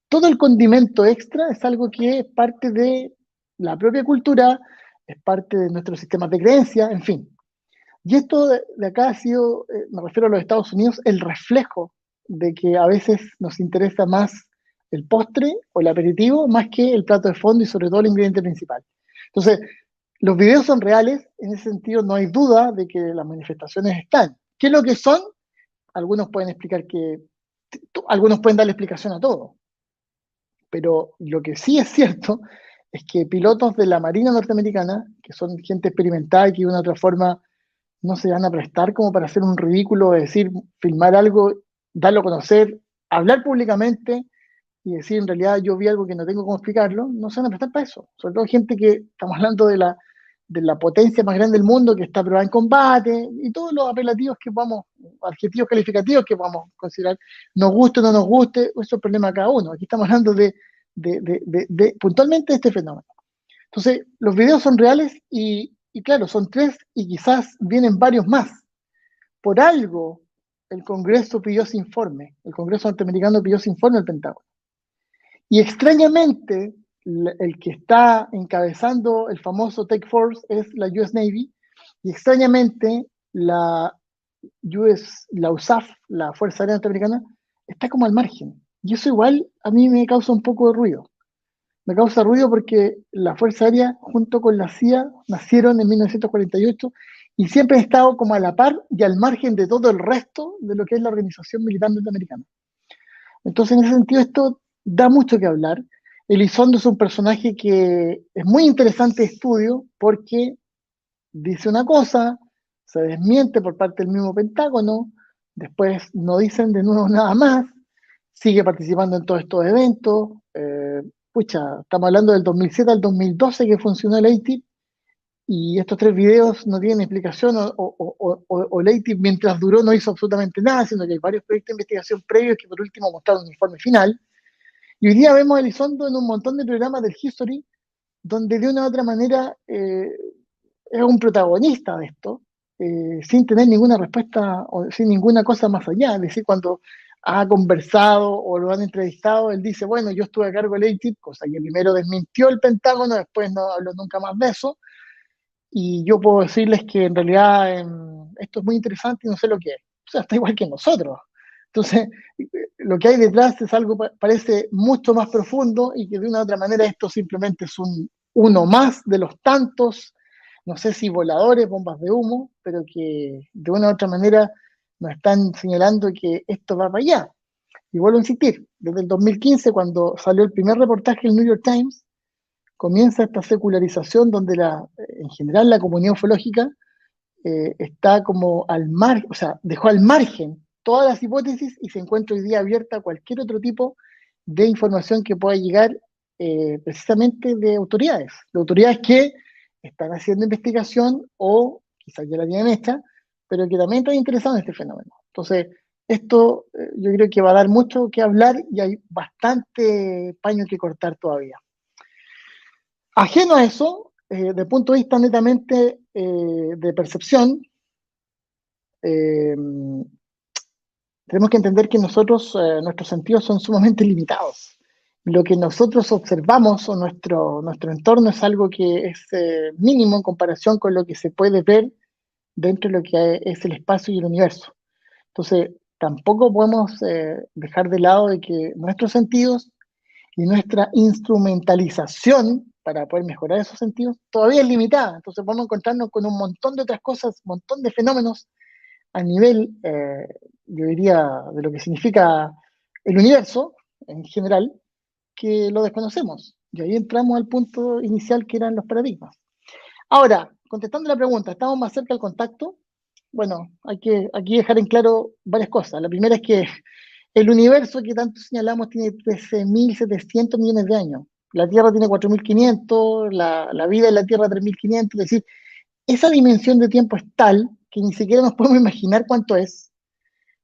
Todo el condimento extra es algo que es parte de la propia cultura, es parte de nuestros sistemas de creencia, en fin. Y esto de acá ha sido, me refiero a los Estados Unidos, el reflejo de que a veces nos interesa más el postre o el aperitivo más que el plato de fondo y sobre todo el ingrediente principal. Entonces, los videos son reales, en ese sentido no hay duda de que las manifestaciones están. ¿Qué es lo que son? Algunos pueden explicar algunos pueden darle explicación a todo. Pero lo que sí es cierto es que pilotos de la Marina norteamericana, que son gente experimentada y que de una u otra forma no se van a prestar como para hacer un ridículo, es decir, filmar algo, darlo a conocer, hablar públicamente y decir en realidad yo vi algo que no tengo cómo explicarlo, no se van a prestar para eso. Sobre todo gente que estamos hablando de la potencia más grande del mundo, que está probada en combate, y todos los apelativos que podamos, adjetivos calificativos que podamos considerar, nos guste o no nos guste, eso es el problema de cada uno. Aquí estamos hablando puntualmente de este fenómeno. Entonces, los videos son reales y claro, son 3 y quizás vienen varios más. Por algo, el Congreso pidió ese informe, el Congreso norteamericano pidió ese informe al Pentágono. Y extrañamente, el que está encabezando el famoso Take Force es la US Navy, y extrañamente la USAF, la Fuerza Aérea Norteamericana, está como al margen. Y eso igual a mí me causa un poco de ruido. Me causa ruido porque la Fuerza Aérea junto con la CIA nacieron en 1948 y siempre han estado como a la par y al margen de todo el resto de lo que es la organización militar norteamericana. Entonces, en ese sentido, esto da mucho que hablar. Elizondo es un personaje que es muy interesante de estudio porque dice una cosa, se desmiente por parte del mismo Pentágono, después no dicen de nuevo nada más, sigue participando en todos estos eventos. Estamos hablando del 2007 al 2012 que funcionó el ATIP, y estos 3 videos no tienen explicación, o Leite mientras duró no hizo absolutamente nada, sino que hay varios proyectos de investigación previos que por último mostraron un informe final. Y hoy día vemos a Elizondo en un montón de programas del History, donde de una u otra manera es un protagonista de esto, sin tener ninguna respuesta o sin ninguna cosa más allá. Es decir, cuando ha conversado o lo han entrevistado, él dice, bueno, yo estuve a cargo de ATIP, cosa que primero desmintió el Pentágono, después no habló nunca más de eso, y yo puedo decirles que en realidad esto es muy interesante y no sé lo que es. O sea, está igual que nosotros. Entonces, lo que hay detrás es algo que parece mucho más profundo y que de una u otra manera esto simplemente es uno más de los tantos, no sé si voladores, bombas de humo, pero que de una u otra manera nos están señalando que esto va para allá. Y vuelvo a insistir, desde el 2015, cuando salió el primer reportaje del New York Times, comienza esta secularización donde en general la comunidad ufológica está como al margen, o sea, dejó al margen todas las hipótesis y se encuentra hoy día abierta a cualquier otro tipo de información que pueda llegar precisamente de autoridades que están haciendo investigación o quizás ya la tienen hecha, pero que también están interesados en este fenómeno. Entonces, esto yo creo que va a dar mucho que hablar y hay bastante paño que cortar todavía. Ajeno a eso, desde el punto de vista netamente de percepción, tenemos que entender que nosotros, nuestros sentidos son sumamente limitados. Lo que nosotros observamos o nuestro entorno es algo que es mínimo en comparación con lo que se puede ver dentro de lo que es el espacio y el universo. Entonces, tampoco podemos dejar de lado de que nuestros sentidos y nuestra instrumentalización para poder mejorar esos sentidos todavía es limitada. Entonces vamos a encontrarnos con un montón de otras cosas, un montón de fenómenos a nivel, yo diría, de lo que significa el universo en general, que lo desconocemos. Y ahí entramos al punto inicial que eran los paradigmas. Ahora, contestando la pregunta, ¿estamos más cerca del contacto? Bueno, hay que aquí dejar en claro varias cosas. La primera es que el universo que tanto señalamos tiene 13.700 millones de años. La Tierra tiene 4.500, la vida en la Tierra 3.500. Es decir, esa dimensión de tiempo es tal que ni siquiera nos podemos imaginar cuánto es.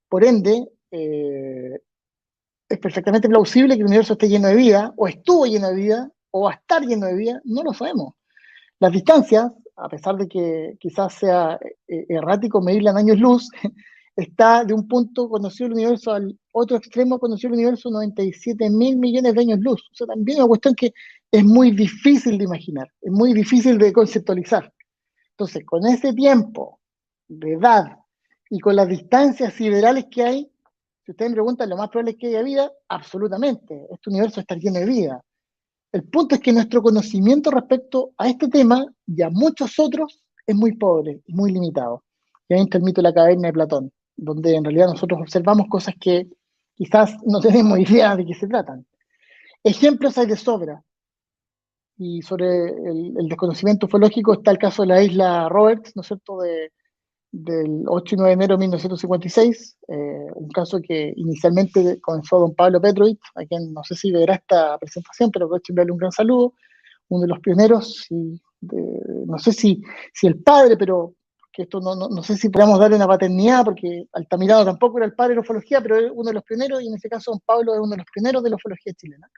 Por ende, es perfectamente plausible que el universo esté lleno de vida, o estuvo lleno de vida, o va a estar lleno de vida, no lo sabemos. Las distancias, a pesar de que quizás sea errático medirla en años luz, está de un punto conocido el universo al otro extremo conocido el universo 97.000 millones de años luz. O sea, también es una cuestión que es muy difícil de imaginar, es muy difícil de conceptualizar. Entonces, con ese tiempo de edad y con las distancias siderales que hay, si ustedes me preguntan, ¿lo más probable es que haya vida? Absolutamente. Este universo está lleno de vida. El punto es que nuestro conocimiento respecto a este tema y a muchos otros es muy pobre y muy limitado. Y ahí está el mito de la caverna de Platón, donde en realidad nosotros observamos cosas que quizás no tenemos idea de qué se tratan. Ejemplos hay de sobra. Y sobre el desconocimiento ufológico está el caso de la isla Roberts, ¿no es cierto?, del 8 y 9 de enero de 1956, un caso que inicialmente comenzó don Pablo Petrovich, a quien no sé si verá esta presentación, pero quiero enviarle un gran saludo, uno de los pioneros, no sé si el padre, pero que esto no sé si podemos darle una paternidad, porque Altamirano tampoco era el padre de la ufología, pero es uno de los pioneros, y en este caso don Pablo es uno de los pioneros de la ufología chilena.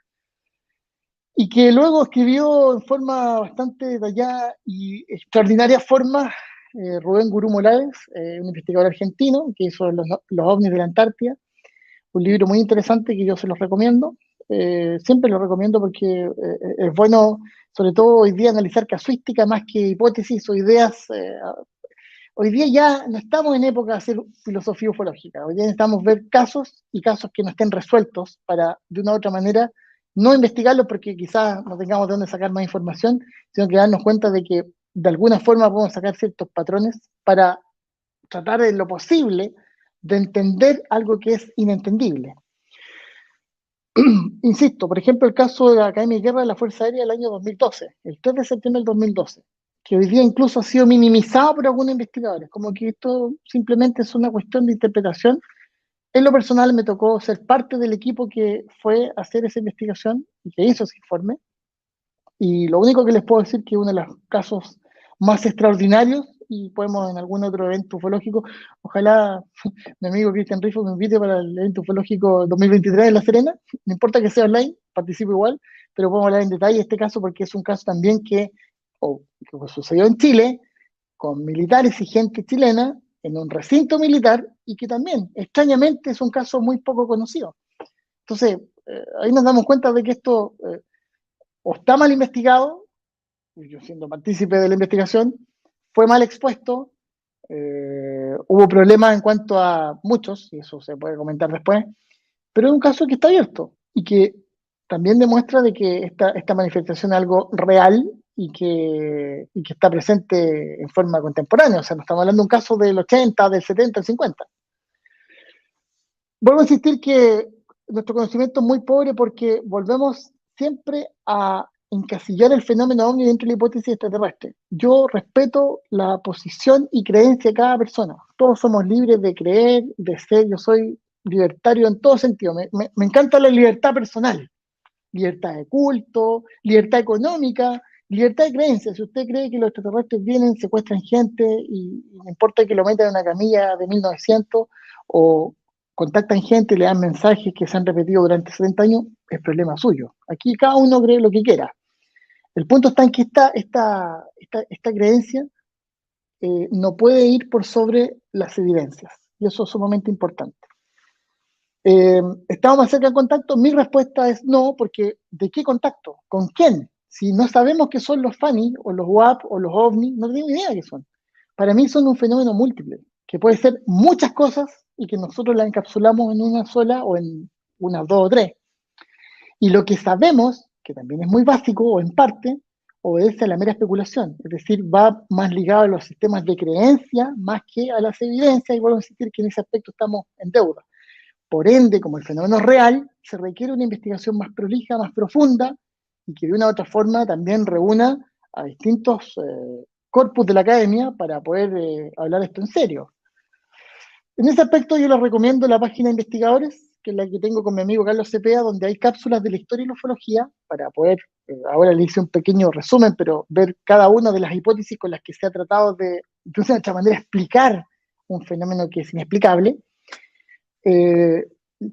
Y que luego escribió en forma bastante detallada y extraordinaria forma Rubén Gurú Morales, un investigador argentino que hizo los ovnis de la Antártida, un libro muy interesante que yo se los recomiendo, siempre lo recomiendo porque es bueno, sobre todo hoy día, analizar casuística más que hipótesis o ideas. Hoy día ya no estamos en época de hacer filosofía ufológica, hoy día necesitamos ver casos y casos que no estén resueltos para, de una u otra manera, no investigarlos porque quizás no tengamos de dónde sacar más información, sino que darnos cuenta de que de alguna forma podemos sacar ciertos patrones para tratar en lo posible de entender algo que es inentendible. Insisto, por ejemplo, el caso de la Academia de Guerra de la Fuerza Aérea del año 2012, el 3 de septiembre del 2012, que hoy día incluso ha sido minimizado por algunos investigadores, como que esto simplemente es una cuestión de interpretación. En lo personal me tocó ser parte del equipo que fue a hacer esa investigación y que hizo ese informe, y lo único que les puedo decir es que uno de los casos más extraordinarios y podemos en algún otro evento ufológico, ojalá mi amigo Cristian Rifo me invite para el evento ufológico 2023 en La Serena, no importa que sea online, participo igual, pero podemos hablar en detalle de este caso porque es un caso también que sucedió en Chile, con militares y gente chilena, en un recinto militar, y que también, extrañamente, es un caso muy poco conocido. Entonces, ahí nos damos cuenta de que esto o está mal investigado, yo siendo partícipe de la investigación, fue mal expuesto, hubo problemas en cuanto a muchos, y eso se puede comentar después, pero es un caso que está abierto y que también demuestra de que esta manifestación es algo real y que está presente en forma contemporánea. O sea, no estamos hablando de un caso del 80, del 70, del 50. Vuelvo a insistir que nuestro conocimiento es muy pobre porque volvemos siempre a encasillar el fenómeno ovni dentro de la hipótesis extraterrestre. Yo respeto la posición y creencia de cada persona. Todos somos libres de creer, de ser. Yo soy libertario en todo sentido. Me encanta la libertad personal. Libertad de culto, libertad económica, libertad de creencia. Si usted cree que los extraterrestres vienen, secuestran gente y no importa que lo metan en una camilla de 1900 o contactan gente y le dan mensajes que se han repetido durante 70 años, es problema suyo. Aquí cada uno cree lo que quiera. El punto está en que esta creencia no puede ir por sobre las evidencias, y eso es sumamente importante. ¿Estamos más cerca del contacto? Mi respuesta es no, porque ¿de qué contacto? ¿Con quién? Si no sabemos qué son los FANI, o los WAP, o los OVNI, no tengo idea qué son. Para mí son un fenómeno múltiple, que puede ser muchas cosas y que nosotros la encapsulamos en una sola o en unas 2 o 3. Y lo que sabemos, que también es muy básico o en parte, obedece a la mera especulación, es decir, va más ligado a los sistemas de creencia más que a las evidencias, y vuelvo a insistir que en ese aspecto estamos en deuda. Por ende, como el fenómeno es real, se requiere una investigación más prolija, más profunda, y que de una u otra forma también reúna a distintos corpus de la academia para poder hablar esto en serio. En ese aspecto yo les recomiendo la página de investigadores, que es la que tengo con mi amigo Carlos Cepeda, donde hay cápsulas de la historia y la ufología, para poder, ahora le hice un pequeño resumen, pero ver cada una de las hipótesis con las que se ha tratado de una otra manera, explicar un fenómeno que es inexplicable.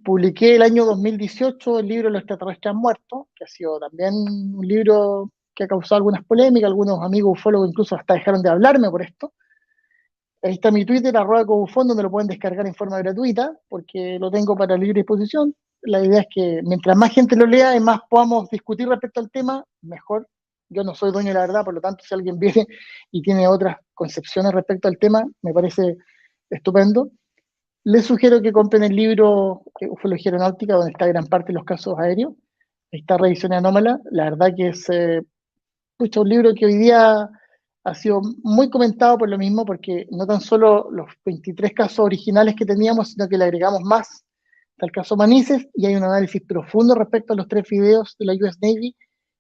Publiqué el año 2018 el libro Los extraterrestres han muerto, que ha sido también un libro que ha causado algunas polémicas, algunos amigos ufólogos incluso hasta dejaron de hablarme por esto. Ahí está mi Twitter, @cobufón, donde lo pueden descargar en forma gratuita, porque lo tengo para libre disposición. La idea es que mientras más gente lo lea y más podamos discutir respecto al tema, mejor. Yo no soy dueño de la verdad, por lo tanto, si alguien viene y tiene otras concepciones respecto al tema, me parece estupendo. Les sugiero que compren el libro Ufología Aeronáutica, donde está gran parte de los casos aéreos. Ahí está Revisión Anómala. La verdad que es un libro que hoy día ha sido muy comentado por lo mismo, porque no tan solo los 23 casos originales que teníamos, sino que le agregamos más. Está el caso Manises, y hay un análisis profundo respecto a los 3 videos de la US Navy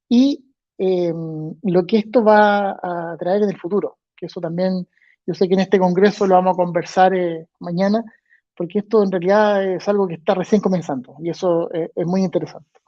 y lo que esto va a traer en el futuro. Que eso también, yo sé que en este congreso lo vamos a conversar mañana, porque esto en realidad es algo que está recién comenzando, y eso es muy interesante.